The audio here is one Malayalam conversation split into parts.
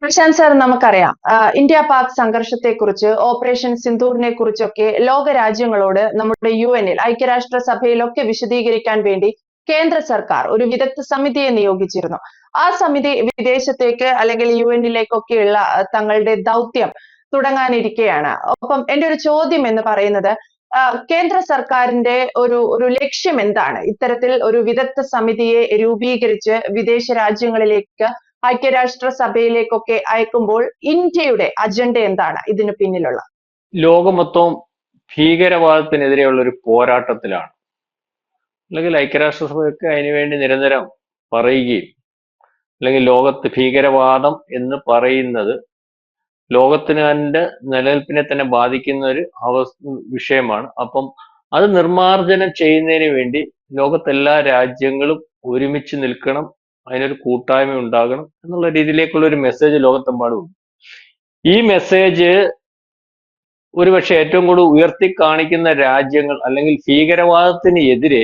പ്രശാന്ത് സാർ, നമുക്കറിയാം ഇന്ത്യ പാക് സംഘർഷത്തെക്കുറിച്ച്, ഓപ്പറേഷൻ സിന്ദൂറിനെ കുറിച്ചൊക്കെ ലോക രാജ്യങ്ങളോട് നമ്മുടെ UN-ൽ ഐക്യരാഷ്ട്രസഭയിലൊക്കെ വിശദീകരിക്കാൻ വേണ്ടി കേന്ദ്ര സർക്കാർ ഒരു വിദഗ്ധ സമിതിയെ നിയോഗിച്ചിരുന്നു. ആ സമിതി വിദേശത്തേക്ക് അല്ലെങ്കിൽ UN-ലേക്കൊക്കെയുള്ള തങ്ങളുടെ ദൗത്യം തുടങ്ങാനിരിക്കെയാണ്. ഒപ്പം എന്റെ ഒരു ചോദ്യം എന്ന് പറയുന്നത്, കേന്ദ്ര സർക്കാരിന്റെ ഒരു ലക്ഷ്യം എന്താണ്? ഇത്തരത്തിൽ ഒരു വിദഗ്ധ സമിതിയെ രൂപീകരിച്ച് വിദേശ രാജ്യങ്ങളിലേക്ക് ഐക്യരാഷ്ട്രസഭയിലേക്കൊക്കെ അയക്കുമ്പോൾ ഇന്ത്യയുടെ അജണ്ട എന്താണ് ഇതിന് പിന്നിലുള്ള? ലോകം മൊത്തം ഭീകരവാദത്തിനെതിരെയുള്ള ഒരു പോരാട്ടത്തിലാണ്. അല്ലെങ്കിൽ ഐക്യരാഷ്ട്രസഭയൊക്കെ അതിനുവേണ്ടി നിരന്തരം പറയുകയും, അല്ലെങ്കിൽ ലോകത്ത് ഭീകരവാദം എന്ന് പറയുന്നത് ലോകത്തിന് തന്നെ നിലനിൽപ്പിനെ തന്നെ ബാധിക്കുന്ന ഒരു വിഷയമാണ്. അപ്പം അത് നിർമ്മാർജ്ജനം ചെയ്യുന്നതിന് വേണ്ടി ലോകത്തെല്ലാ രാജ്യങ്ങളും ഒരുമിച്ച് നിൽക്കണം, അതിനൊരു കൂട്ടായ്മ ഉണ്ടാകണം എന്നുള്ള രീതിയിലേക്കുള്ള ഒരു മെസ്സേജ് ലോകത്തെമ്പാടും ഉണ്ട്. ഈ മെസ്സേജ് ഒരുപക്ഷെ ഏറ്റവും കൂടുതൽ ഉയർത്തി കാണിക്കുന്ന രാജ്യങ്ങൾ, അല്ലെങ്കിൽ ഭീകരവാദത്തിന് എതിരെ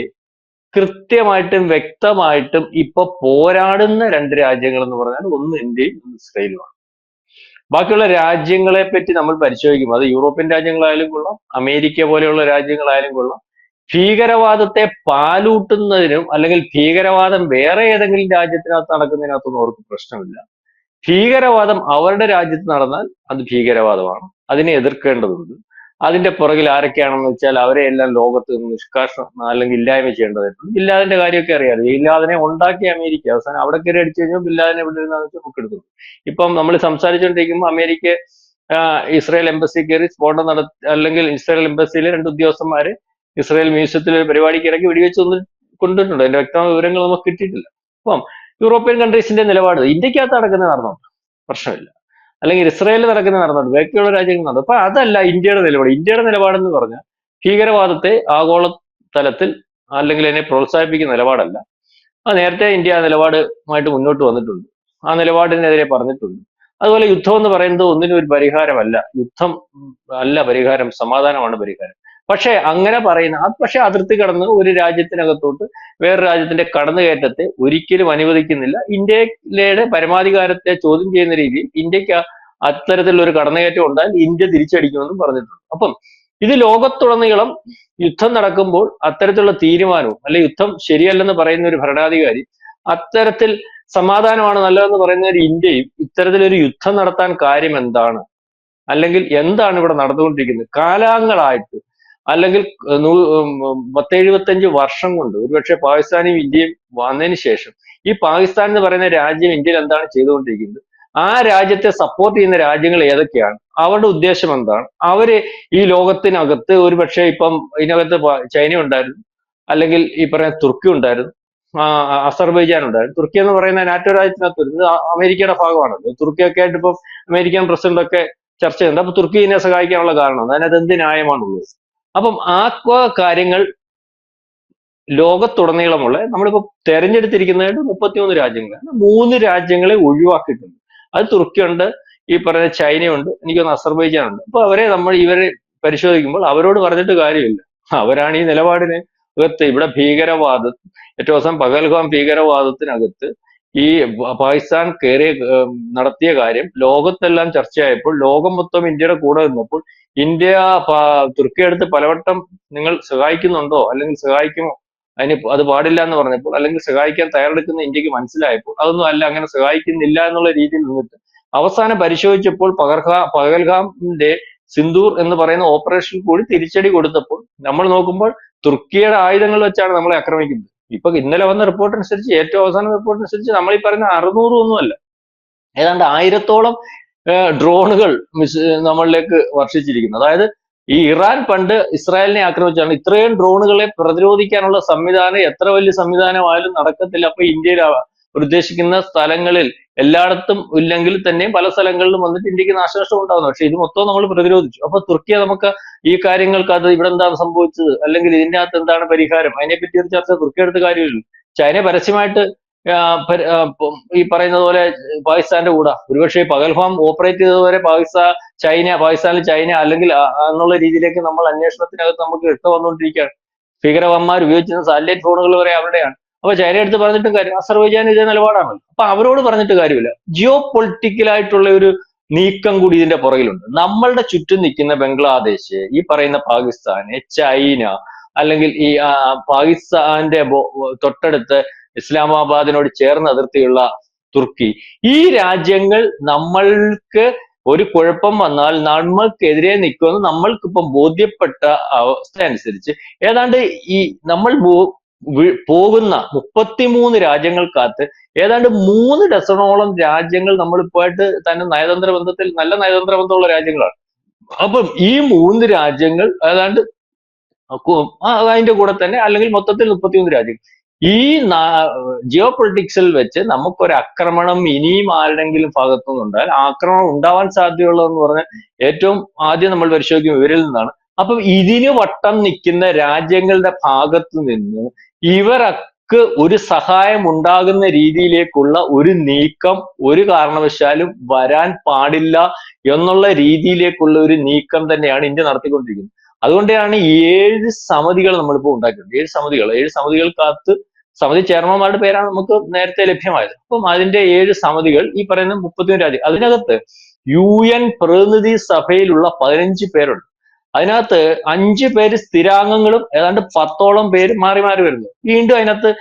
കൃത്യമായിട്ടും വ്യക്തമായിട്ടും ഇപ്പൊ പോരാടുന്ന രണ്ട് രാജ്യങ്ങൾ എന്ന് പറഞ്ഞാൽ ഒന്ന് ഇന്ത്യയും ഒന്ന് ഇസ്രയേലുമാണ്. ബാക്കിയുള്ള രാജ്യങ്ങളെ പറ്റി നമ്മൾ പരിശോധിക്കും, അത് യൂറോപ്യൻ രാജ്യങ്ങളായാലും കൊള്ളാം, അമേരിക്ക പോലെയുള്ള രാജ്യങ്ങളായാലും കൊള്ളാം, ഭീകരവാദത്തെ പാലൂട്ടുന്നതിനും അല്ലെങ്കിൽ ഭീകരവാദം വേറെ ഏതെങ്കിലും രാജ്യത്തിനകത്ത് നടക്കുന്നതിനകത്തൊന്നും അവർക്ക് പ്രശ്നമില്ല. ഭീകരവാദം അവരുടെ രാജ്യത്ത് നടന്നാൽ അത് ഭീകരവാദമാണ്, അതിനെ എതിർക്കേണ്ടതുണ്ട്. അതിന്റെ പുറകിൽ ആരൊക്കെയാണെന്ന് വെച്ചാൽ അവരെ എല്ലാം ലോകത്ത് നിന്ന് നിഷ്കാഷണം അല്ലെങ്കിൽ ഇല്ലായ്മ ചെയ്യേണ്ടതായിട്ടുണ്ട്. ബില്ലാദിന്റെ കാര്യമൊക്കെ അറിയാതെ ബില്ലാദിനെ ഉണ്ടാക്കിയ അമേരിക്ക അവസാനം അവിടെ കയറി അടിച്ചു കഴിഞ്ഞാൽ ബില്ലാദിനെ ഇവിടെ ഇരുന്നാന്ന് വെച്ചാൽ നമുക്ക് എടുത്തു. ഇപ്പം നമ്മൾ സംസാരിച്ചുകൊണ്ടിരിക്കുമ്പോൾ അമേരിക്ക ഇസ്രായേൽ എംബസി കയറി സ്ഫോടനം നടത്തി, അല്ലെങ്കിൽ ഇസ്രായേൽ എംബസിയിലെ രണ്ട് ഉദ്യോഗസ്ഥന്മാര് ഇസ്രായേൽ മ്യൂസിയത്തിൽ ഒരു പരിപാടിക്ക് ഇറക്കി വെടിവെച്ച് കൊണ്ടിട്ടുണ്ട്. അതിന്റെ വ്യക്തമായ വിവരങ്ങൾ നമുക്ക് കിട്ടിയിട്ടില്ല. അപ്പം യൂറോപ്യൻ കൺട്രീസിന്റെ നിലപാട് ഇന്ത്യക്കകത്ത് നടക്കുന്നത് നടന്നോട്ടെ, പ്രശ്നമില്ല, അല്ലെങ്കിൽ ഇസ്രായേലിൽ നടക്കുന്നത് നടന്നോട്ടെ, ബാക്കിയുള്ള രാജ്യങ്ങൾ നടന്നു. അപ്പൊ അതല്ല ഇന്ത്യയുടെ നിലപാട്. ഇന്ത്യയുടെ നിലപാടെന്ന് പറഞ്ഞാൽ ഭീകരവാദത്തെ ആഗോള തലത്തിൽ അല്ലെങ്കിൽ അതിനെ പ്രോത്സാഹിപ്പിക്കുന്ന നിലപാടല്ല. അത് നേരത്തെ ഇന്ത്യ ആ നിലപാടുമായിട്ട് മുന്നോട്ട് വന്നിട്ടുണ്ട്, ആ നിലപാടിനെതിരെ പറഞ്ഞിട്ടുണ്ട്. അതുപോലെ യുദ്ധം എന്ന് പറയുന്നത് ഒന്നിനും ഒരു പരിഹാരമല്ല. യുദ്ധം അല്ല പരിഹാരം, സമാധാനമാണ് പരിഹാരം. പക്ഷെ അങ്ങനെ പറയുന്ന പക്ഷെ അതിർത്തി കടന്ന് ഒരു രാജ്യത്തിനകത്തോട്ട് വേറെ രാജ്യത്തിന്റെ കടന്നുകയറ്റത്തെ ഒരിക്കലും അനുവദിക്കുന്നില്ല. ഇന്ത്യയിലെ പരമാധികാരത്തെ ചോദ്യം ചെയ്യുന്ന രീതിയിൽ ഇന്ത്യക്ക് അത്തരത്തിലുള്ള ഒരു കടന്നുകയറ്റം ഉണ്ടായാൽ ഇന്ത്യ തിരിച്ചടിക്കുമെന്നും പറഞ്ഞിട്ടുണ്ട്. അപ്പം ഇത് ലോകത്തുടനീളം യുദ്ധം നടക്കുമ്പോൾ അത്തരത്തിലുള്ള തീരുമാനവും, അല്ലെ യുദ്ധം ശരിയല്ലെന്ന് പറയുന്ന ഒരു ഭരണാധികാരി അത്തരത്തിൽ സമാധാനമാണ് നല്ലതെന്ന് പറയുന്ന ഒരു ഇന്ത്യയും ഇത്തരത്തിലൊരു യുദ്ധം നടത്താൻ കാര്യം എന്താണ്, അല്ലെങ്കിൽ എന്താണ് ഇവിടെ നടന്നുകൊണ്ടിരിക്കുന്നത്? കാലാങ്ങളായിട്ട് അല്ലെങ്കിൽ 10-75 വർഷം കൊണ്ട് ഒരുപക്ഷെ പാകിസ്ഥാനും ഇന്ത്യയും വന്നതിന് ശേഷം ഈ പാകിസ്ഥാൻ എന്ന് പറയുന്ന രാജ്യം ഇന്ത്യയിൽ എന്താണ് ചെയ്തുകൊണ്ടിരിക്കുന്നത്, ആ രാജ്യത്തെ സപ്പോർട്ട് ചെയ്യുന്ന രാജ്യങ്ങൾ ഏതൊക്കെയാണ്, അവരുടെ ഉദ്ദേശം എന്താണ്, അവര് ഈ ലോകത്തിനകത്ത് ഒരുപക്ഷെ ഇപ്പം ഇതിനകത്ത് ചൈന ഉണ്ടായിരുന്നു, അല്ലെങ്കിൽ ഈ പറയുന്ന തുർക്കി ഉണ്ടായിരുന്നു, അസർബൈജാൻ ഉണ്ടായിരുന്നു. തുർക്കി എന്ന് പറയുന്ന നാറ്റോ രാജ്യത്തിനകത്ത് വരുന്നത് അമേരിക്കയുടെ ഭാഗമാണല്ലോ. തുർക്കിയൊക്കെ ആയിട്ട് ഇപ്പം അമേരിക്കൻ പ്രസിഡന്റ് ഒക്കെ ചർച്ച ചെയ്യുന്നുണ്ട്. അപ്പൊ തുർക്കി ഇതിനെ സഹായിക്കാനുള്ള കാരണം അതിനകത്ത് എന്ത് ന്യായമാണുള്ളത്? അപ്പം ആ കാര്യങ്ങൾ ലോകത്തുടനീളമുള്ള നമ്മളിപ്പോ തെരഞ്ഞെടുത്തിരിക്കുന്നതായിട്ട് 33 രാജ്യങ്ങളാണ്. 3 രാജ്യങ്ങളെ ഒഴിവാക്കിയിട്ടുണ്ട്. അത് തുർക്കിയുണ്ട്, ഈ പറയുന്ന ചൈനയുണ്ട്, എനിക്കൊന്ന് അസർബൈജാൻ ഉണ്ട്. അപ്പൊ ഇവരെ പരിശോധിക്കുമ്പോൾ അവരോട് പറഞ്ഞിട്ട് കാര്യമില്ല. അവരാണ് ഈ നിലപാടിന് ഇവിടെ ഏറ്റവും അവസാനം പഹൽഗാം ഭീകരവാദത്തിനകത്ത് ഈ പാകിസ്ഥാൻ കയറി നടത്തിയ കാര്യം ലോകത്തെല്ലാം ചർച്ചയായപ്പോൾ, ലോകം മൊത്തം ഇന്ത്യയുടെ കൂടെ നിന്നപ്പോൾ, ഇന്ത്യ തുർക്കിയെടുത്ത് പലവട്ടം നിങ്ങൾ സഹായിക്കുന്നുണ്ടോ അല്ലെങ്കിൽ സഹായിക്കുമോ, അത് പാടില്ല എന്ന് പറഞ്ഞപ്പോൾ, അല്ലെങ്കിൽ സഹായിക്കാൻ തയ്യാറെടുക്കുന്ന ഇന്ത്യക്ക് മനസ്സിലായപ്പോൾ അതൊന്നും അല്ല, അങ്ങനെ സഹായിക്കുന്നില്ല എന്നുള്ള രീതിയിൽ നിന്നിട്ട് അവസാനം പരിശോധിച്ചപ്പോൾ പഹൽഗാമിന്റെ സിന്ദൂർ എന്ന് പറയുന്ന ഓപ്പറേഷൻ കൂടി തിരിച്ചടി കൊടുത്തപ്പോൾ നമ്മൾ നോക്കുമ്പോൾ തുർക്കിയുടെ ആയുധങ്ങൾ വെച്ചാണ് നമ്മളെ ആക്രമിക്കുന്നത്. ഇപ്പൊ ഇന്നലെ വന്ന റിപ്പോർട്ട് അനുസരിച്ച്, ഏറ്റവും അവസാന റിപ്പോർട്ട് അനുസരിച്ച് നമ്മൾ ഈ പറയുന്ന 600 ഒന്നുമല്ല, ഏതാണ്ട് 1000-ഓളം ഡ്രോണുകൾ നമ്മളിലേക്ക് വർഷിച്ചിരിക്കുന്നു. അതായത് ഈ ഇറാൻ പണ്ട് ഇസ്രായേലിനെ ആക്രമിച്ചാണ്. ഇത്രയും ഡ്രോണുകളെ പ്രതിരോധിക്കാനുള്ള സംവിധാനം എത്ര വലിയ സംവിധാനമായാലും നടക്കത്തില്ല. അപ്പൊ ഇന്ത്യയിൽ ഉദ്ദേശിക്കുന്ന സ്ഥലങ്ങളിൽ എല്ലായിടത്തും ഇല്ലെങ്കിൽ തന്നെയും പല സ്ഥലങ്ങളിലും വന്നിട്ട് ഇന്ത്യക്ക് നാശനഷ്ടം ഉണ്ടാകുന്നു. പക്ഷെ ഇത് മൊത്തം നമ്മൾ പ്രതിരോധിച്ചു. അപ്പൊ തുർക്കിയെ നമുക്ക് ഈ കാര്യങ്ങൾക്ക് അത് ഇവിടെ എന്താണ് സംഭവിച്ചത്, അല്ലെങ്കിൽ ഇതിന്റെ അകത്ത് എന്താണ് പരിഹാരം, അതിനെപ്പറ്റി ഒരു ചർച്ച തുർക്കിയെടുത്ത് കാര്യമില്ല. ചൈന പരസ്യമായിട്ട് ഈ പറയുന്നത് പോലെ പാകിസ്ഥാന്റെ കൂടെ ഒരുപക്ഷെ പഹൽഗാം ഓപ്പറേറ്റ് ചെയ്തതുവരെ പാകിസ്ഥാനിൽ ചൈന അല്ലെങ്കിൽ എന്നുള്ള രീതിയിലേക്ക് നമ്മൾ അന്വേഷണത്തിനകത്ത് നമുക്ക് ഇട്ട് വന്നുകൊണ്ടിരിക്കുകയാണ്. ഭീകരവാന്മാർ ഉപയോഗിച്ചിരുന്ന സാറ്റലൈറ്റ് ഫോണുകൾ വരെ അവരുടെയാണ്. അപ്പൊ ചൈന എടുത്ത് പറഞ്ഞിട്ടും കാര്യം, അസർബൈജാൻ ഇതേ നിലപാടാണല്ലോ. അപ്പൊ അവരോട് പറഞ്ഞിട്ട് കാര്യമില്ല. ജിയോ പൊളിറ്റിക്കൽ ആയിട്ടുള്ള ഒരു നീക്കം കൂടി ഇതിന്റെ പുറകിലുണ്ട്. നമ്മളുടെ ചുറ്റും നിൽക്കുന്ന ബംഗ്ലാദേശ്, ഈ പറയുന്ന പാകിസ്ഥാന്, ചൈന, അല്ലെങ്കിൽ ഈ പാകിസ്ഥാന്റെ തൊട്ടടുത്ത് ഇസ്ലാമാബാദിനോട് ചേർന്ന് അതിർത്തിയുള്ള തുർക്കി, ഈ രാജ്യങ്ങൾ നമ്മൾക്ക് ഒരു കുഴപ്പം വന്നാൽ നമ്മൾക്കെതിരെ നിൽക്കുമെന്ന് നമ്മൾക്കിപ്പം ബോധ്യപ്പെട്ട അവസ്ഥ അനുസരിച്ച് ഏതാണ്ട് ഈ നമ്മൾ പോകുന്ന 33 രാജ്യങ്ങൾക്കകത്ത് ഏതാണ്ട് 3 ഡസനോളം രാജ്യങ്ങൾ നമ്മളിപ്പോയിട്ട് തന്നെ നയതന്ത്ര ബന്ധത്തിൽ നല്ല നയതന്ത്ര ബന്ധമുള്ള രാജ്യങ്ങളാണ്. അപ്പം ഈ 3 രാജ്യങ്ങൾ ഏതാണ്ട് അതിന്റെ കൂടെ തന്നെ, അല്ലെങ്കിൽ മൊത്തത്തിൽ 33 രാജ്യങ്ങൾ. ഈ ജിയോ പൊളിറ്റിക്സിൽ വെച്ച് നമുക്കൊരു ആക്രമണം ഇനിയും ആരുടെങ്കിലും ഭാഗത്തുനിന്നുണ്ടായാൽ, ആക്രമണം ഉണ്ടാവാൻ സാധ്യതയുള്ളതെന്ന് പറഞ്ഞാൽ ഏറ്റവും ആദ്യം നമ്മൾ പരിശോധിക്കും ഇവരിൽ നിന്നാണ്. അപ്പം ഇതിന് വട്ടം നിൽക്കുന്ന രാജ്യങ്ങളുടെ ഭാഗത്ത് നിന്ന് ഇവർക്ക് ഒരു സഹായം ഉണ്ടാകുന്ന രീതിയിലേക്കുള്ള ഒരു നീക്കം ഒരു കാരണവശാലും വരാൻ പാടില്ല എന്നുള്ള രീതിയിലേക്കുള്ള ഒരു നീക്കം തന്നെയാണ് ഇന്ത്യ നടത്തിക്കൊണ്ടിരിക്കുന്നത്. അതുകൊണ്ടാണ് 7 സമിതികൾ നമ്മളിപ്പോൾ ഉണ്ടാക്കിയിട്ടുണ്ട്. 7 സമിതികൾക്കകത്ത് സമിതി ചെയർമാൻമാരുടെ പേരാണ് നമുക്ക് നേരത്തെ ലഭ്യമായത്. അപ്പം അതിന്റെ 7 സമിതികൾ, ഈ പറയുന്ന 33 രാജ്യം, അതിനകത്ത് UN പ്രതിനിധി സഭയിലുള്ള 15 പേരുണ്ട്. അതിനകത്ത് 5 പേര് സ്ഥിരാംഗങ്ങളും ഏതാണ്ട് 10ഓളം പേര് മാറി മാറി വരുന്നു. വീണ്ടും അതിനകത്ത്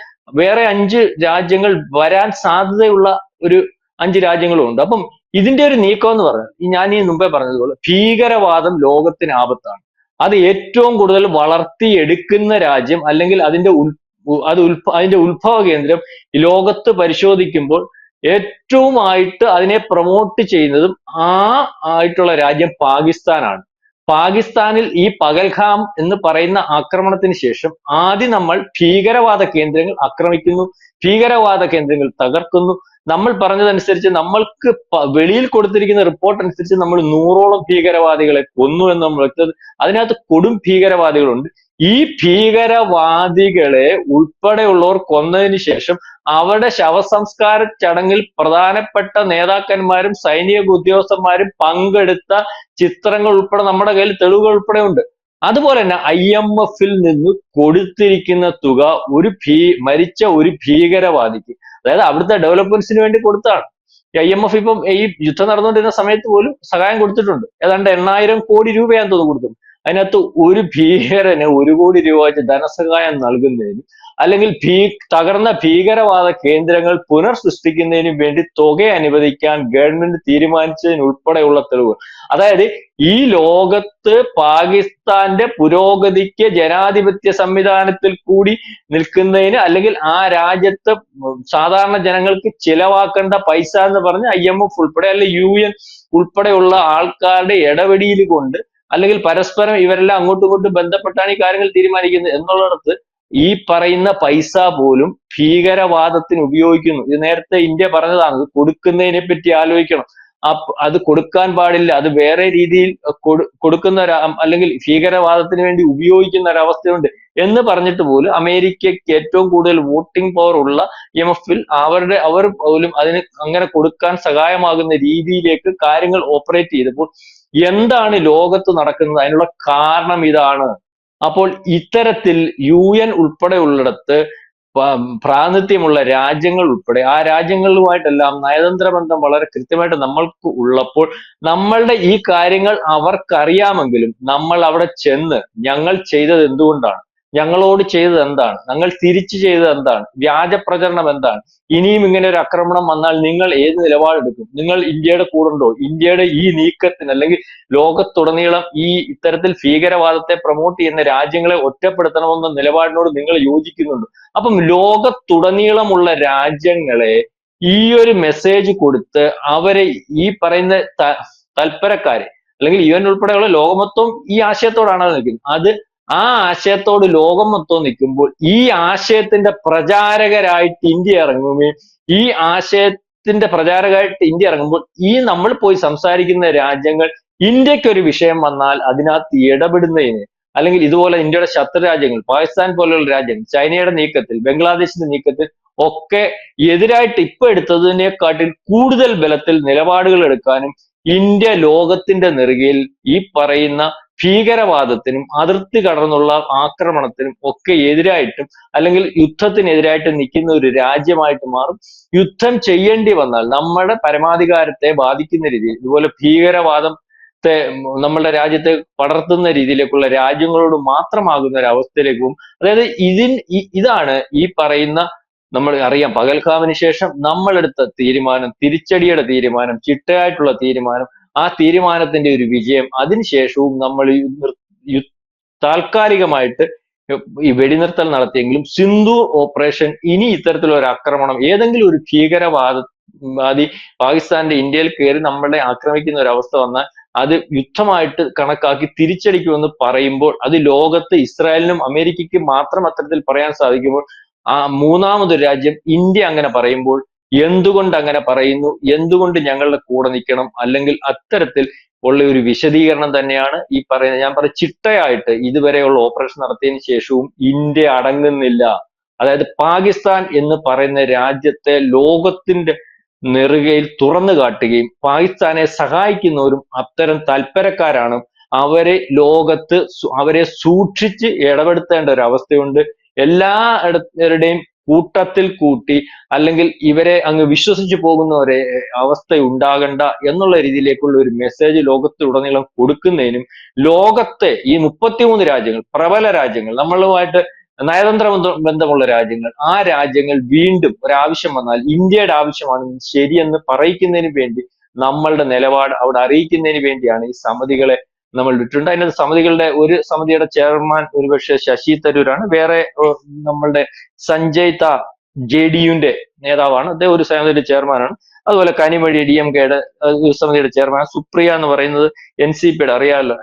വേറെ 5 രാജ്യങ്ങൾ വരാൻ സാധ്യതയുള്ള ഒരു 5 രാജ്യങ്ങളും ഉണ്ട്. അപ്പം ഇതിന്റെ ഒരു നീക്കം എന്ന് പറഞ്ഞാൽ, ഞാൻ ഈ മുമ്പേ പറഞ്ഞതുപോലെ ഭീകരവാദം ലോകത്തിന് ആപത്താണ്. അത് ഏറ്റവും കൂടുതൽ വളർത്തിയെടുക്കുന്ന രാജ്യം, അല്ലെങ്കിൽ അതിന്റെ അതിന്റെ ഉത്ഭവ കേന്ദ്രം ലോകത്ത് പരിശോധിക്കുമ്പോൾ ഏറ്റവും ആയിട്ട് അതിനെ പ്രൊമോട്ട് ചെയ്യുന്നതും ആയിട്ടുള്ള രാജ്യം പാകിസ്ഥാനാണ്. പാകിസ്ഥാനിൽ ഈ പകൽഗാം എന്ന് പറയുന്ന ആക്രമണത്തിന് ശേഷം ആദ്യം നമ്മൾ ഭീകരവാദ കേന്ദ്രങ്ങൾ ആക്രമിക്കുന്നു, ഭീകരവാദ കേന്ദ്രങ്ങൾ തകർക്കുന്നു. നമ്മൾ പറഞ്ഞതനുസരിച്ച് നമ്മൾക്ക് വെളിയിൽ കൊടുത്തിരിക്കുന്ന റിപ്പോർട്ട് അനുസരിച്ച് നമ്മൾ 100ഓളം ഭീകരവാദികളെ കൊന്നു എന്ന് നമ്മൾ വ്യക്തത. അതിനകത്ത് കൊടും ഭീകരവാദികളുണ്ട്. ഈ ഭീകരവാദികളെ ഉൾപ്പെടെയുള്ളവർ കൊന്നതിന് ശേഷം അവരുടെ ശവസംസ്കാര ചടങ്ങിൽ പ്രധാനപ്പെട്ട നേതാക്കന്മാരും സൈനിക ഉദ്യോഗസ്ഥന്മാരും പങ്കെടുത്ത ചിത്രങ്ങൾ ഉൾപ്പെടെ നമ്മുടെ കയ്യിൽ തെളിവുകൾ ഉൾപ്പെടെ ഉണ്ട്. അതുപോലെ തന്നെ IMF-ൽ നിന്ന് കൊടുത്തിരിക്കുന്ന തുക മരിച്ച ഒരു ഭീകരവാദിക്ക്, അതായത് അവിടുത്തെ ഡെവലപ്മെന്റ്സിന് വേണ്ടി കൊടുത്താണ്. IMF ഇപ്പം ഈ യുദ്ധം നടന്നുകൊണ്ടിരുന്ന സമയത്ത് പോലും സഹായം കൊടുത്തിട്ടുണ്ട്. ഏതാണ്ട് 8000 കോടി രൂപയാന്ന് തോന്നുന്നു കൊടുത്തിട്ടുണ്ട്. അതിനകത്ത് ഒരു ഭീകരന് 1 കോടി രൂപ വെച്ച് ധനസഹായം നൽകുന്നതിനും, അല്ലെങ്കിൽ തകർന്ന ഭീകരവാദ കേന്ദ്രങ്ങൾ പുനർസൃഷ്ടിക്കുന്നതിനും വേണ്ടി തുക അനുവദിക്കാൻ ഗവൺമെന്റ് തീരുമാനിച്ചതിനുൾപ്പെടെയുള്ള തെളിവ്. അതായത് ഈ ലോകത്ത് പാകിസ്ഥാന്റെ പുരോഗതിക്ക് ജനാധിപത്യ സംവിധാനത്തിൽ കൂടി നിൽക്കുന്നതിന്, അല്ലെങ്കിൽ ആ രാജ്യത്ത് സാധാരണ ജനങ്ങൾക്ക് ചിലവാക്കേണ്ട പൈസ എന്ന് പറഞ്ഞ് IMF ഉൾപ്പെടെ, അല്ലെങ്കിൽ UN ഉൾപ്പെടെയുള്ള ആൾക്കാരുടെ ഇടപെടൽ കൊണ്ട്, അല്ലെങ്കിൽ പരസ്പരം ഇവരെല്ലാം അങ്ങോട്ടും ഇങ്ങോട്ടും ബന്ധപ്പെട്ടാണ് ഈ കാര്യങ്ങൾ തീരുമാനിക്കുന്നത് എന്നുള്ളിടത്ത് ഈ പറയുന്ന പൈസ പോലും ഭീകരവാദത്തിന് ഉപയോഗിക്കുന്നു. ഇത് നേരത്തെ ഇന്ത്യ പറഞ്ഞതാണ്. ഇത് കൊടുക്കുന്നതിനെ പറ്റി ആലോചിക്കണം. അത് കൊടുക്കാൻ പാടില്ല, അത് വേറെ രീതിയിൽ കൊടുക്കുന്ന അല്ലെങ്കിൽ ഭീകരവാദത്തിന് വേണ്ടി ഉപയോഗിക്കുന്ന ഒരവസ്ഥയുണ്ട് എന്ന് പറഞ്ഞിട്ട് പോലും അമേരിക്കയ്ക്ക് ഏറ്റവും കൂടുതൽ വോട്ടിംഗ് പവർ ഉള്ള IMF-ൽ അവർ പോലും അതിന് അങ്ങനെ കൊടുക്കാൻ സഹായമാകുന്ന രീതിയിലേക്ക് കാര്യങ്ങൾ ഓപ്പറേറ്റ് ചെയ്തപ്പോൾ എന്താണ് ലോകത്ത് നടക്കുന്നത്? അതിനുള്ള കാരണം ഇതാണ്. അപ്പോൾ ഇത്തരത്തിൽ UN ഉൾപ്പെടെയുള്ളിടത്ത് പ്രാതിനിധ്യമുള്ള രാജ്യങ്ങൾ ഉൾപ്പെടെ ആ രാജ്യങ്ങളുമായിട്ടെല്ലാം നയതന്ത്ര ബന്ധം വളരെ കൃത്യമായിട്ട് നമ്മൾക്ക് ഉള്ളപ്പോൾ നമ്മളുടെ ഈ കാര്യങ്ങൾ അവർക്കറിയാമെങ്കിലും നമ്മൾ അവിടെ ചെന്ന് ഞങ്ങൾ ചെയ്തത് എന്തുകൊണ്ടാണ്, ഞങ്ങളോട് ചെയ്തത് എന്താണ്, ഞങ്ങൾ തിരിച്ചു ചെയ്തത് എന്താണ്, വ്യാജ പ്രചരണം എന്താണ്, ഇനിയും ഇങ്ങനെ ഒരു ആക്രമണം വന്നാൽ നിങ്ങൾ ഏത് നിലപാടെടുക്കും, നിങ്ങൾ ഇന്ത്യയുടെ കൂടുണ്ടോ, ഇന്ത്യയുടെ ഈ നീക്കത്തിന് അല്ലെങ്കിൽ ലോകത്തുടനീളം ഈ ഇത്തരത്തിൽ ഭീകരവാദത്തെ പ്രൊമോട്ട് ചെയ്യുന്ന രാജ്യങ്ങളെ ഒറ്റപ്പെടുത്തണമെന്ന നിലപാടിനോട് നിങ്ങൾ യോജിക്കുന്നുണ്ടോ? അപ്പം ലോകത്തുടനീളമുള്ള രാജ്യങ്ങളെ ഈ ഒരു മെസ്സേജ് കൊടുത്ത് അവരെ ഈ പറയുന്ന തൽപരക്കാരെ, അല്ലെങ്കിൽ UN ഉൾപ്പെടെയുള്ള ലോകമൊത്തം ഈ ആശയത്തോടാണ് നിൽക്കുന്നത്. അത് ആ ആശയത്തോട് ലോകം മൊത്തം നിൽക്കുമ്പോൾ ഈ ആശയത്തിന്റെ പ്രചാരകരായിട്ട് ഇന്ത്യ ഇറങ്ങുകയും, ഈ ആശയത്തിന്റെ പ്രചാരകരായിട്ട് ഇന്ത്യ ഇറങ്ങുമ്പോൾ ഈ നമ്മൾ പോയി സംസാരിക്കുന്ന രാജ്യങ്ങൾ ഇന്ത്യക്ക് ഒരു വിഷയം വന്നാൽ അതിനകത്ത് ഇടപെടുന്നതിന്, അല്ലെങ്കിൽ ഇതുപോലെ ഇന്ത്യയുടെ ശത്രു രാജ്യങ്ങൾ പാകിസ്ഥാൻ പോലെയുള്ള രാജ്യങ്ങൾ ചൈനയുടെ നീക്കത്തിൽ, ബംഗ്ലാദേശിന്റെ നീക്കത്തിൽ ഒക്കെ എതിരായിട്ട് ഇപ്പൊ എടുത്തതിനെക്കാട്ടിൽ കൂടുതൽ ബലത്തിൽ നിലപാടുകൾ എടുക്കാനും ഇന്ത്യ ലോകത്തിന്റെ നെറുകയിൽ ഈ പറയുന്ന ഭീകരവാദത്തിനും അതിർത്തി കടന്നുള്ള ആക്രമണത്തിനും ഒക്കെ എതിരായിട്ടും അല്ലെങ്കിൽ യുദ്ധത്തിനെതിരായിട്ട് നിൽക്കുന്ന ഒരു രാജ്യമായിട്ട് മാറും. യുദ്ധം ചെയ്യേണ്ടി വന്നാൽ നമ്മുടെ പരമാധികാരത്തെ ബാധിക്കുന്ന രീതിയിൽ ഇതുപോലെ ഭീകരവാദം നമ്മുടെ രാജ്യത്തെ പടർത്തുന്ന രീതിയിലേക്കുള്ള രാജ്യങ്ങളോട് മാത്രമാകുന്ന ഒരു അവസ്ഥയിലേക്ക് പോകും. അതായത് ഇതാണ് ഈ പറയുന്ന നമ്മൾ അറിയാം പകൽഗാമിന് ശേഷം നമ്മളെടുത്ത തീരുമാനം, തിരിച്ചടിയുടെ തീരുമാനം, ചിട്ടയായിട്ടുള്ള തീരുമാനം, ആ തീരുമാനത്തിന്റെ ഒരു വിജയം, അതിനുശേഷവും നമ്മൾ താൽക്കാലികമായിട്ട് ഈ വെടിനിർത്തൽ നടത്തിയെങ്കിലും സിന്ധൂർ ഓപ്പറേഷൻ ഇനി ഇത്തരത്തിലുള്ള ഒരു ആക്രമണം ഏതെങ്കിലും ഒരു ഭീകരവാദി പാകിസ്ഥാന്റെ ഇന്ത്യയിൽ കയറി നമ്മളെ ആക്രമിക്കുന്ന ഒരു അവസ്ഥ വന്നാൽ അത് യുദ്ധമായിട്ട് കണക്കാക്കി തിരിച്ചടിക്കുമെന്ന് പറയുമ്പോൾ അത് ലോകത്ത് ഇസ്രായേലിനും അമേരിക്കയ്ക്കും മാത്രം അത്തരത്തിൽ പറയാൻ സാധിക്കുമ്പോൾ ആ മൂന്നാമതൊരു രാജ്യം ഇന്ത്യ അങ്ങനെ പറയുമ്പോൾ എന്തുകൊണ്ട് അങ്ങനെ പറയുന്നു, എന്തുകൊണ്ട് ഞങ്ങളുടെ കൂടെ നിൽക്കണം, അല്ലെങ്കിൽ അത്തരത്തിൽ ഉള്ള ഒരു വിശദീകരണം തന്നെയാണ് ഈ പറയുന്നത്. ഞാൻ പറയും ചിട്ടയായിട്ട് ഇതുവരെയുള്ള ഓപ്പറേഷൻ നടത്തിയതിനു ശേഷവും ഇന്ത്യ അടങ്ങുന്നില്ല. അതായത് പാകിസ്ഥാൻ എന്ന് പറയുന്ന രാജ്യത്തെ ലോകത്തിന്റെ നെറുകയിൽ തുറന്നു കാട്ടുകയും പാകിസ്ഥാനെ സഹായിക്കുന്നവരും അത്തരം തൽപരക്കാരാണ്. അവരെ സൂക്ഷിച്ച് ഇടപെടുത്തേണ്ട ഒരു അവസ്ഥയുണ്ട്. എല്ലാവരുടെയും കൂട്ടത്തിൽ കൂട്ടി അല്ലെങ്കിൽ ഇവരെ അങ്ങ് വിശ്വസിച്ചു പോകുന്ന അവസ്ഥ ഉണ്ടാകണ്ട എന്നുള്ള രീതിയിലേക്കുള്ള ഒരു മെസ്സേജ് ലോകത്തുടനീളം കൊടുക്കുന്നതിനും ലോകത്തെ ഈ 33 രാജ്യങ്ങൾ, പ്രബല രാജ്യങ്ങൾ, നമ്മളുമായിട്ട് നയതന്ത്ര ബന്ധമുള്ള രാജ്യങ്ങൾ, ആ രാജ്യങ്ങൾ വീണ്ടും ഒരാവശ്യം വന്നാൽ ഇന്ത്യയുടെ ആവശ്യമാണ് ശരിയെന്ന് പറയിക്കുന്നതിന് വേണ്ടി നമ്മളുടെ നിലപാട് അവിടെ അറിയിക്കുന്നതിന് വേണ്ടിയാണ് ഈ സമിതികളെ നമ്മൾ വിട്ടിട്ടുണ്ട്. അതിനകത്ത് ഒരു സമിതിയുടെ ചെയർമാൻ ഒരുപക്ഷെ ശശി തരൂരാണ്. വേറെ നമ്മളുടെ സഞ്ജയ് ത JDU-ന്റെ നേതാവാണ്, അദ്ദേഹം ഒരു സമിതിയുടെ ചെയർമാനാണ്. അതുപോലെ കനിമൊഴി DMK-യുടെ ഒരു സമിതിയുടെ ചെയർമാൻ, സുപ്രിയ എന്ന് പറയുന്നത് NCP-യുടെ അറിയാമല്ലോ,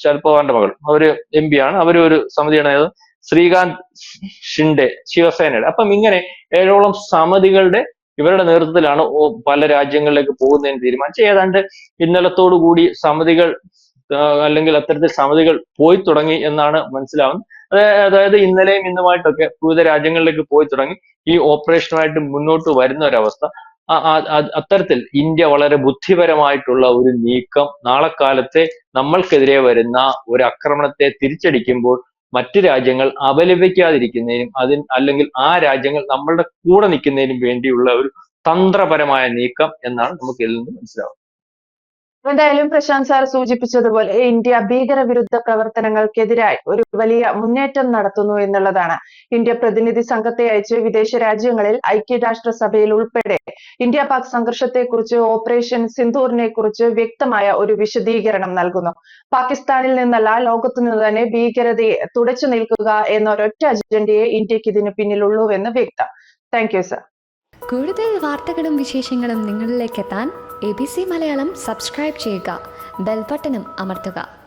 ശരത് പവാറിന്റെ മകൾ, അവര് MP ആണ്, അവര് ഒരു സമിതിയുടെ നേതാവ്. ശ്രീകാന്ത് ഷിൻഡെ ശിവസേനയുടെ. അപ്പം ഇങ്ങനെ 7ഓളം സമിതികളുടെ ഇവരുടെ നേതൃത്വത്തിലാണ് പല രാജ്യങ്ങളിലേക്ക് പോകുന്നതിന് തീരുമാനിച്ചു. ഏതാണ്ട് ഇന്നലത്തോടു കൂടി സമിതികൾ അല്ലെങ്കിൽ അത്തരത്തിൽ സമിതികൾ പോയി തുടങ്ങി എന്നാണ് മനസ്സിലാവുന്നത്. അതായത് ഇന്നലെയും ഇന്നുമായിട്ടൊക്കെ വിവിധ രാജ്യങ്ങളിലേക്ക് പോയി തുടങ്ങി ഈ ഓപ്പറേഷനുമായിട്ട് മുന്നോട്ട് വരുന്ന ഒരവസ്ഥ. അത്തരത്തിൽ ഇന്ത്യ വളരെ ബുദ്ധിപരമായിട്ടുള്ള ഒരു നീക്കം നാളെ കാലത്തെ നമ്മൾക്കെതിരെ വരുന്ന ഒരു ആക്രമണത്തെ തിരിച്ചടിക്കുമ്പോൾ മറ്റു രാജ്യങ്ങൾ അപലപിക്കാതിരിക്കുന്നതിനും അല്ലെങ്കിൽ ആ രാജ്യങ്ങൾ നമ്മളുടെ കൂടെ നിൽക്കുന്നതിനും വേണ്ടിയുള്ള ഒരു തന്ത്രപരമായ നീക്കം എന്നാണ് നമുക്ക് ഇതിൽ നിന്ന് മനസ്സിലാവുന്നത്. എന്തായാലും പ്രശാന്ത് സാർ സൂചിപ്പിച്ചതുപോലെ ഇന്ത്യ ഭീകരവിരുദ്ധ പ്രവർത്തനങ്ങൾക്കെതിരായി ഒരു വലിയ മുന്നേറ്റം നടത്തുന്നു എന്നുള്ളതാണ്. ഇന്ത്യ പ്രതിനിധി സംഘത്തെ അയച്ച് വിദേശ രാജ്യങ്ങളിൽ ഐക്യരാഷ്ട്രസഭയിൽ ഉൾപ്പെടെ ഇന്ത്യ പാക് സംഘർഷത്തെക്കുറിച്ച്, ഓപ്പറേഷൻ സിന്ദൂറിനെ കുറിച്ച് വ്യക്തമായ ഒരു വിശദീകരണം നൽകുന്നു. പാകിസ്ഥാനിൽ നിന്നല്ല ലോകത്തു നിന്ന് തന്നെ ഭീകരതയെ തുടച്ചു നിൽക്കുക എന്നൊരൊറ്റ അജണ്ടയെ ഇന്ത്യക്ക് ഇതിന് പിന്നിലുള്ളൂവെന്ന് വ്യക്തം. Thank you sir. കൂടുതൽ വാർത്തകളും വിശേഷങ്ങളും നിങ്ങളിലേക്ക് എത്താൻ ABC മലയാളം സബ്സ്ക്രൈബ് ചെയ്യുക, ബെൽ ബട്ടണും അമർത്തുക.